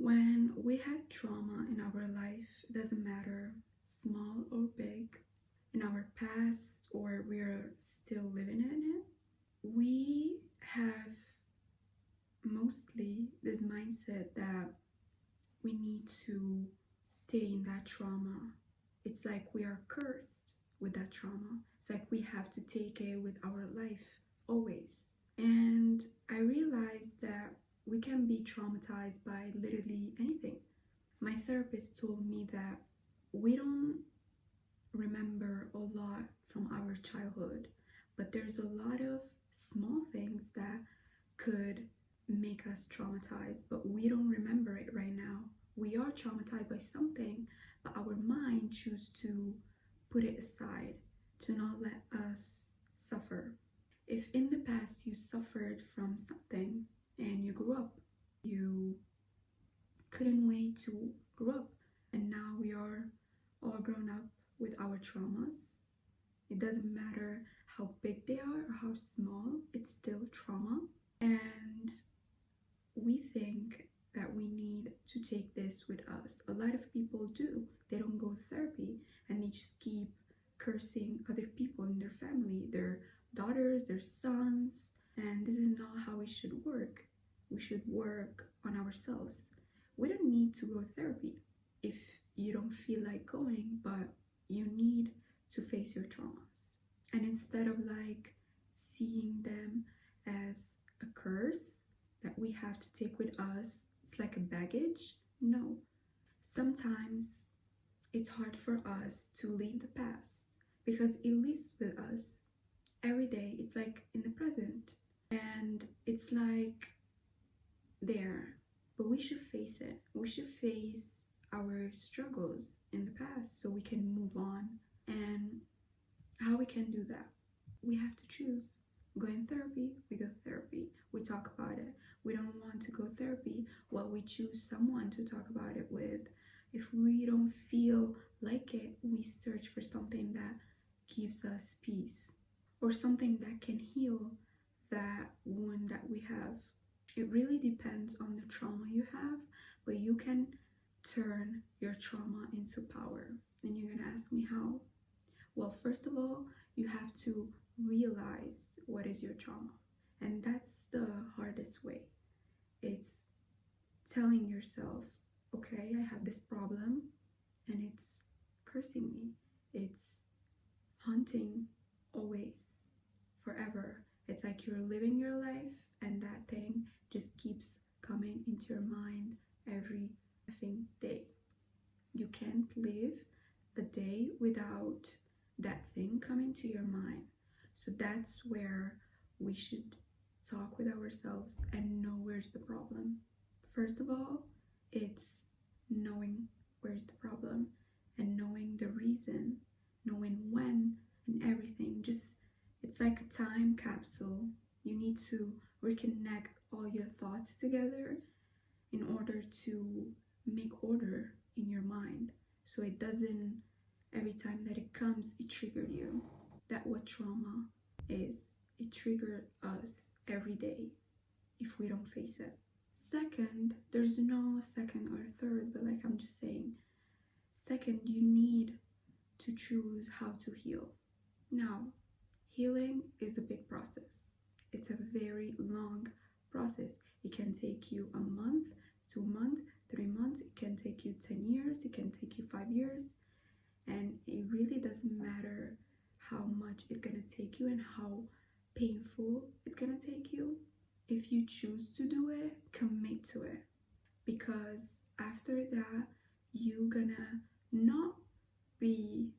When we had trauma in our life, it doesn't matter small or big, in our past or we're still living in it, we have mostly this mindset that we need to stay in that trauma. It's like we are cursed with that trauma. It's like we have to take it with our life always. And I realized that we can be traumatized by literally anything. My therapist told me that we don't remember a lot from our childhood, but there's a lot of small things that could make us traumatized, but we don't remember it right now. We are traumatized by something, but our mind chooses to put it aside to not let us suffer. If in the past you suffered from something and you grew up, you couldn't wait to grow up, and now we are all grown up with our traumas. It doesn't matter how big they are or how small, it's still trauma. And we think that we need to take this with us. A lot of people do. They don't go to therapy and they just keep cursing other people in their family, their daughters, their sons. And this is not how it should work. We should work on ourselves. We don't need to go to therapy if you don't feel like going, but you need to face your traumas. And instead of like seeing them as a curse that we have to take with us, it's like a baggage. No. Sometimes it's hard for us to leave the past because it lives with us every day. It's like in the present. And it's like there. But we should face it. We should face our struggles in the past so we can move on. And how we can do that? We have to choose. Go in therapy, we go therapy. We talk about it. We don't want to go therapy, well, we choose someone to talk about it with. If we don't feel like it, we search for something that gives us peace or something that can heal that wound that we have. It really depends on the trauma you have, but you can turn your trauma into power. And you're gonna ask me how? Well, first of all, you have to realize what is your trauma. And that's the hardest way. It's telling yourself, okay, I have this problem and it's cursing me. It's haunting always, forever. It's like you're living your life and that thing just keeps coming into your mind every effing day. You can't live a day without that thing coming to your mind. So that's where we should talk with ourselves and know where's the problem. First of all, it's knowing where's the problem and knowing the reason, knowing when and everything. Just it's like a time capsule. You need to reconnect all your thoughts together in order to make order in your mind so it doesn't, every time that it comes, it triggered you. That's what trauma is. It triggered us every day if we don't face it. Second, there's no second or third, but like I'm just saying, second, you need to choose how to heal. Now, healing is a big process. It's a very long process. It can take you a month, 2 months, 3 months. It can take you 10 years. It can take you 5 years. And it really doesn't matter how much it's gonna take you and how painful it's gonna take you. If you choose to do it, commit to it. Because after that, you're gonna not be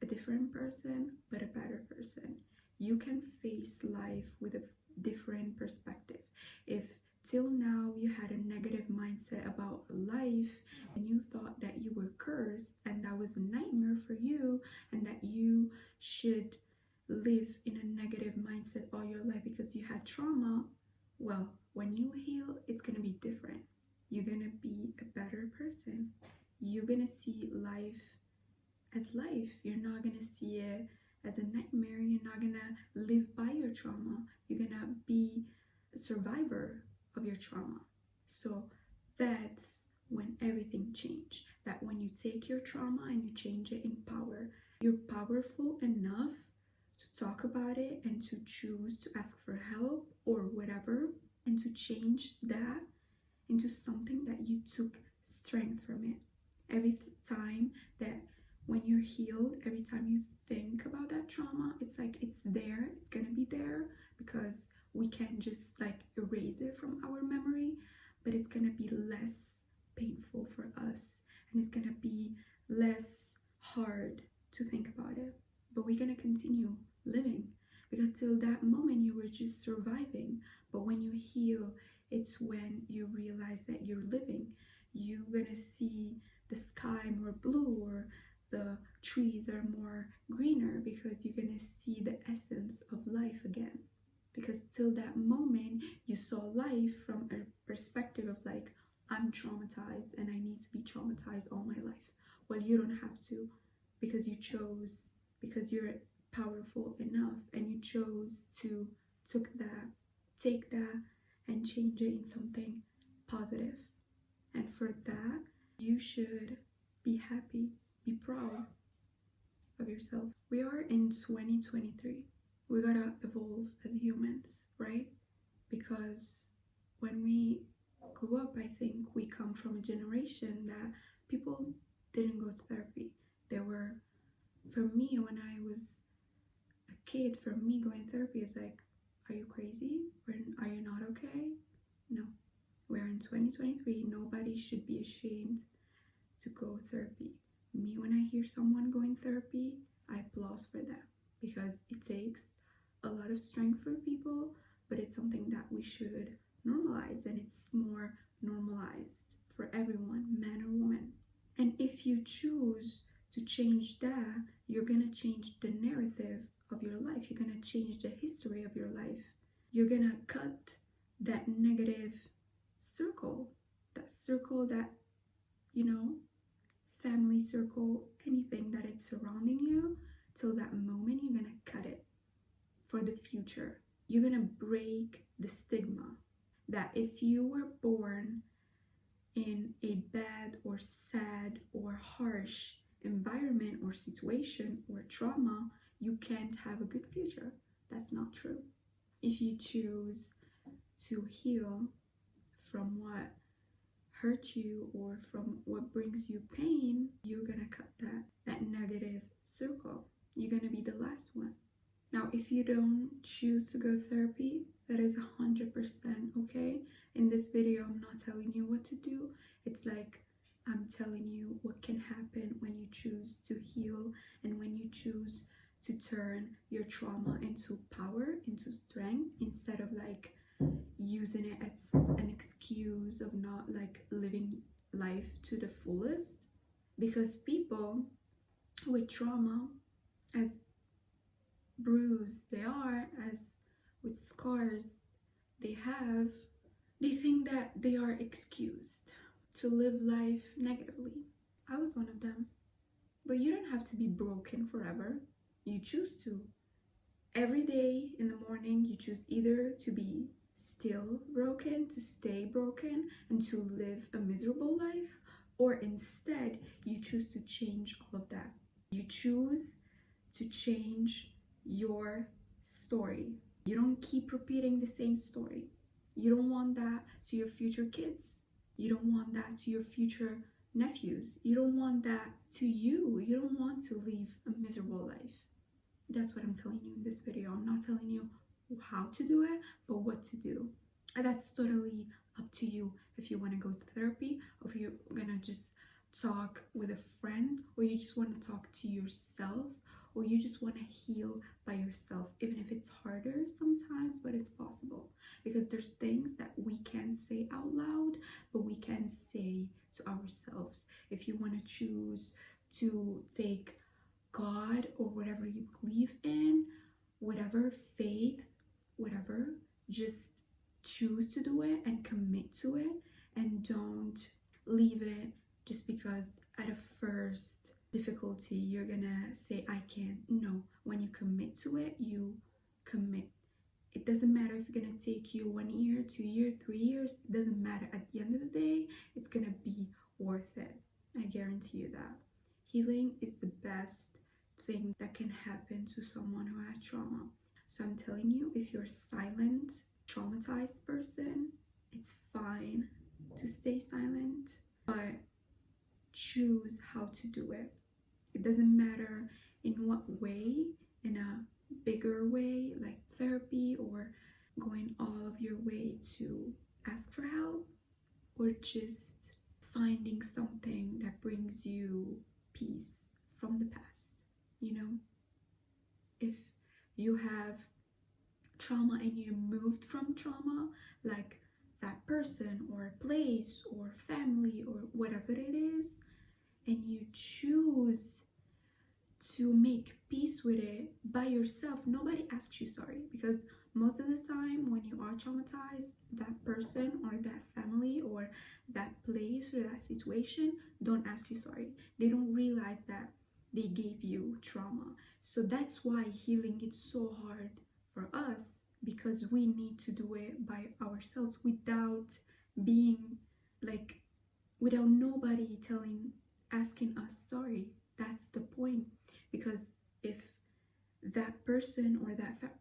a different person, but a better person. You can face life with a different perspective. If till now you had a negative mindset about life and you thought that you were cursed and that was a nightmare for you and that you should live in a negative mindset all your life because you had trauma, well, when you heal, it's gonna be different. You're gonna be a better person. You're gonna see life as life. You're not gonna see it as a nightmare. You're not gonna live by your trauma. You're gonna be a survivor of your trauma. So that's when everything changed. That when you take your trauma and you change it in power, you're powerful enough to talk about it and to choose to ask for help or whatever, and to change that into something that you took strength from it. Every time that when you're healed, every time you think about that trauma, it's like it's there, it's gonna be there, because we can't just like erase it from our memory, but it's gonna be less painful for us, and it's gonna be less hard to think about it. But we're gonna continue living, because till that moment you were just surviving. But when you heal, it's when you realize that you're living. You're gonna see the sky more blue, or the trees are more greener, because you're gonna see the essence of life again. Because till that moment you saw life from a perspective of like, I'm traumatized and I need to be traumatized all my life. Well, you don't have to, because you chose, because you're powerful enough, and you chose to take that and change it in something positive. And for that, you should be happy, be proud of yourself. We are in 2023. We gotta evolve as humans, right? Because when we grew up, I think we come from a generation that people didn't go to therapy. For me, when I was a kid, for me, going to therapy is like, are you crazy? Are you not okay? No. We're in 2023. Nobody should be ashamed to go therapy. Me, when I hear someone going therapy, I applaud for that, because it takes a lot of strength for people, but it's something that we should normalize, and it's more normalized for everyone, man or woman. And if you choose to change that, you're gonna change the narrative of your life. You're gonna change the history of your life. You're gonna cut that negative circle, that, family circle, anything that is surrounding you. Till that moment, you're gonna cut it for the future. You're gonna break the stigma that if you were born in a bad or sad or harsh environment or situation or trauma, you can't have a good future. That's not true. If you choose to heal from what hurt you or from what brings you pain, you're gonna cut that negative circle. You're gonna be the last one. Now, if you don't choose to go to therapy, that is 100% okay. In this video, I'm not telling you what to do. It's like I'm telling you what can happen when you choose to heal, and when you choose to turn your trauma into power, into strength, instead of like using it as an excuse of not like living life to the fullest. Because people with trauma, as bruised they are, as with scars they have, they think that they are excused to live life negatively. I was one of them. But you don't have to be broken forever. You choose to. Every day in the morning, you choose either to be still broken, to stay broken, and to live a miserable life, or instead, you choose to change all of that. You choose to change your story. You don't keep repeating the same story. You don't want that to your future kids. You don't want that to your future nephews. You don't want that to you. You don't want to live a miserable life. That's what I'm telling you in this video. I'm not telling you how to do it, but what to do. And that's totally up to you. If you want to go to therapy, or if you're gonna just talk with a friend, or you just want to talk to yourself, or you just want to heal by yourself, even if it's harder sometimes, but it's possible. Because there's things that we can't say out loud, but we can say to ourselves. If you want to choose to take God or whatever you believe in, whatever faith, whatever, just choose to do it and commit to it, and don't leave it just because at a first difficulty you're gonna say I can't. No, when you commit to it, you commit It doesn't matter if it's gonna take you 1 year, 2 years, 3 years. It doesn't matter. At the end of the day, it's gonna be worth it. I guarantee you that. Healing is the best thing that can happen to someone who has trauma. So I'm telling you, if you're a silent, traumatized person, it's fine to stay silent, but choose how to do it. It doesn't matter in what way, in a bigger way like therapy, or going all of your way to ask for help, or just finding something that brings you peace from the past. You know, if you have trauma and you moved from trauma, like that person or place or family or whatever it is, and you choose to make peace with it by yourself, nobody asks you sorry. Because most of the time when you are traumatized, that person or that family or that place or that situation don't ask you sorry. They don't realize that they gave you trauma. So that's why healing is so hard for us, because we need to do it by ourselves without being like, without nobody asking us sorry. That's the point. Because if that person or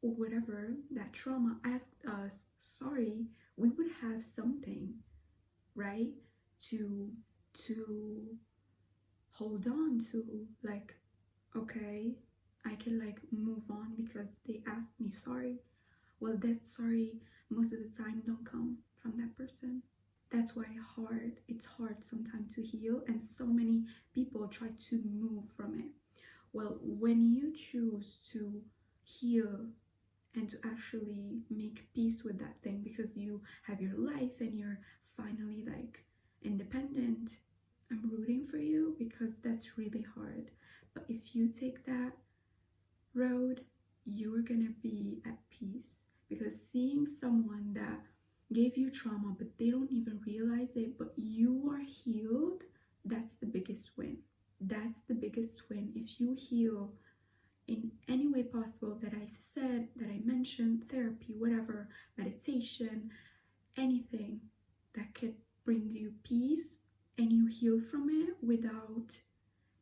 or whatever, that trauma asked us sorry, we would have something, right, to hold on to. Like, okay, I can like move on because they asked me sorry. Well, that sorry most of the time don't come from that person. That's why it's hard sometimes to heal, and so many people try to move from it. Well, when you choose to heal and to actually make peace with that thing, because you have your life and you're finally like independent, I'm rooting for you, because that's really hard. But if you take that road, you're gonna be at peace. Because seeing someone that gave you trauma but they don't even realize it, but you are healed, that's the biggest win. That's the biggest win. If you heal in any way possible that I've said, that I mentioned, therapy, whatever, meditation, anything that could bring you peace, and you heal from it without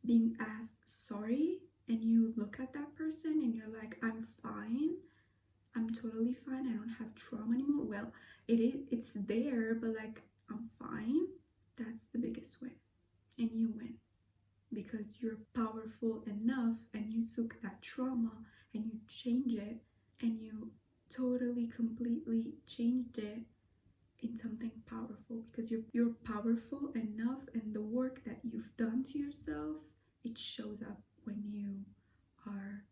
being asked sorry, and you look at that person and you're like, I'm fine, I'm totally fine, I don't have trauma anymore. Well, it's there, but like, I'm fine. That's the biggest win. And you win, because you're powerful enough, and you took that trauma and you change it, and you totally completely changed it in something powerful, because you're powerful enough, and the work that you've done to yourself, it shows up when you are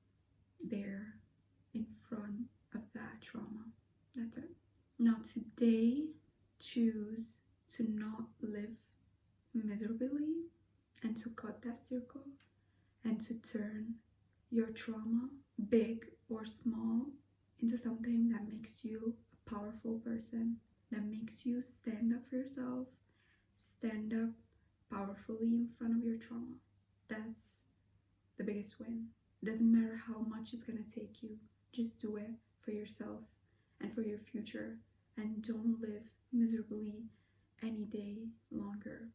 there in front of that trauma. That's it. Now today, choose to not live miserably, and to cut that circle, and to turn your trauma, big or small, into something that makes you a powerful person, that makes you stand up for yourself, stand up powerfully in front of your trauma. That's the biggest win. It doesn't matter how much it's gonna take you, just do it for yourself and for your future, and don't live miserably any day longer.